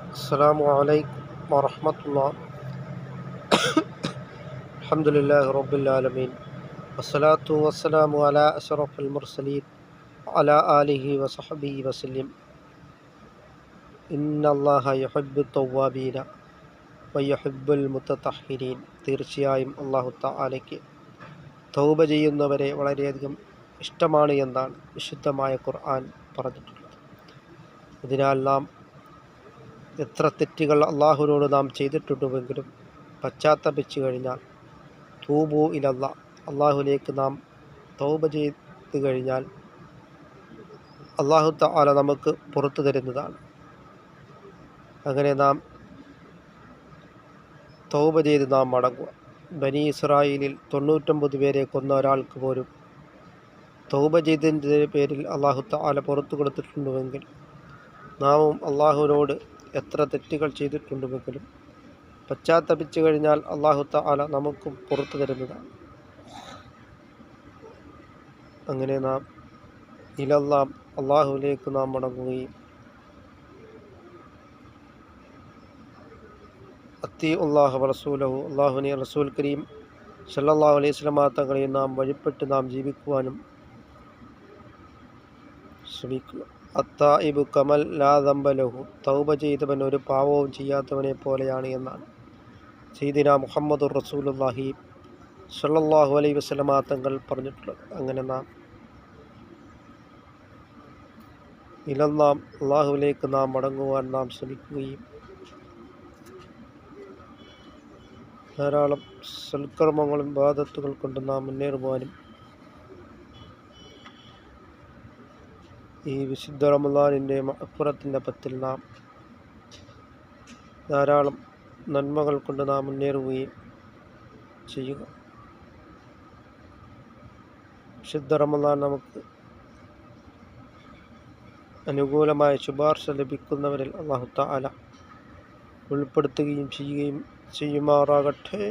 السلام عليكم ورحمة الله. الحمد لله رب العالمين والصلاة والسلام على أشرف المرسلين وعلى آله وصحبه وسلم. إن الله يحب التوابين ويحب المتطهرين. തീർച്ചയായും അല്ലാഹു തആലയ്ക്ക് തൗബ ചെയ്യുന്നവരെ വളരെയധികം ഇഷ്ടമാണ് എന്നാണ് വിശുദ്ധമായ ഖുർആൻ പറഞ്ഞിട്ടുള്ളത്. അതിനാൽ നാം എത്ര തെറ്റുകൾ അള്ളാഹുവിനോട് നാം ചെയ്തിട്ടുണ്ടെങ്കിലും പശ്ചാത്തപിച്ചു കഴിഞ്ഞാൽ തൂബു ഇലല്ലാ, അള്ളാഹുവിലേക്ക് നാം തൗബ ചെയ്തു കഴിഞ്ഞാൽ അള്ളാഹു തആല നമുക്ക് പുറത്തു തരുന്നതാണ്. അങ്ങനെ നാം തൗബ ചെയ്ത് നാം മടങ്ങുക. ബനി ഇസ്രായേലിൽ 99 പേരെ കൊന്ന ഒരാൾക്ക് പോലും തൗബ ചെയ്തതിൻ്റെ പേരിൽ അള്ളാഹു തആല പുറത്തു കൊടുത്തിട്ടുണ്ടെങ്കിൽ നാമും അള്ളാഹുവിനോട് എത്ര തെറ്റുകൾ ചെയ്തിട്ടുണ്ടെങ്കിലും പശ്ചാത്തപിച്ചു കഴിഞ്ഞാൽ അള്ളാഹു തആല നമുക്കും പുറത്തു തരുന്നതാണ്. അങ്ങനെ നാം ഇലല്ലാം അള്ളാഹുവിലേക്ക് നാം മടങ്ങുകയും അത്തിഉല്ലാഹ വറസൂലഹു, അള്ളാഹുവിനെ റസൂൽ കരീം സല്ലല്ലാഹു അലൈഹി വസല്ലം തങ്ങളെയും നാം വഴിപ്പെട്ട് നാം ജീവിക്കുവാനും ശ്രമിക്കുക. അത്തായിബു കമൽ ലാ ദംബ ലഹു, തൗബ ചെയ്തവൻ ഒരു പാവവും ചെയ്യാത്തവനെ പോലെയാണ് എന്നാണ് സയ്യിദിനാ മുഹമ്മദുർ റസൂലുള്ളാഹി സല്ലല്ലാഹു അലൈഹി വസല്ലം തങ്ങൾ പറഞ്ഞിട്ടുള്ളത്. അങ്ങനെ നാം ഇലല്ലാം അള്ളാഹുവിലേക്ക് നാം മടങ്ങുവാൻ നാം ശ്രമിക്കുകയും ധാരാളം സൽക്കർമ്മങ്ങളും ഇബാദത്തുകൾ കൊണ്ട് നാം മുന്നേറുവാനും ഈ വിശുദ്ധ റമളാനിൻ്റെ മഗ്ഫിറത്തിൻ്റെ പത്തിൽ നാം ധാരാളം നന്മകൾ കൊണ്ട് നാം മുന്നേറുകയും ചെയ്യുക. വിശുദ്ധ റമളാൻ നമുക്ക് അനുകൂലമായ ശുപാർശ ലഭിക്കുന്നവരിൽ അല്ലാഹു തആല ഉൾപ്പെടുത്തുകയും ചെയ്യുമാറാകട്ടെ.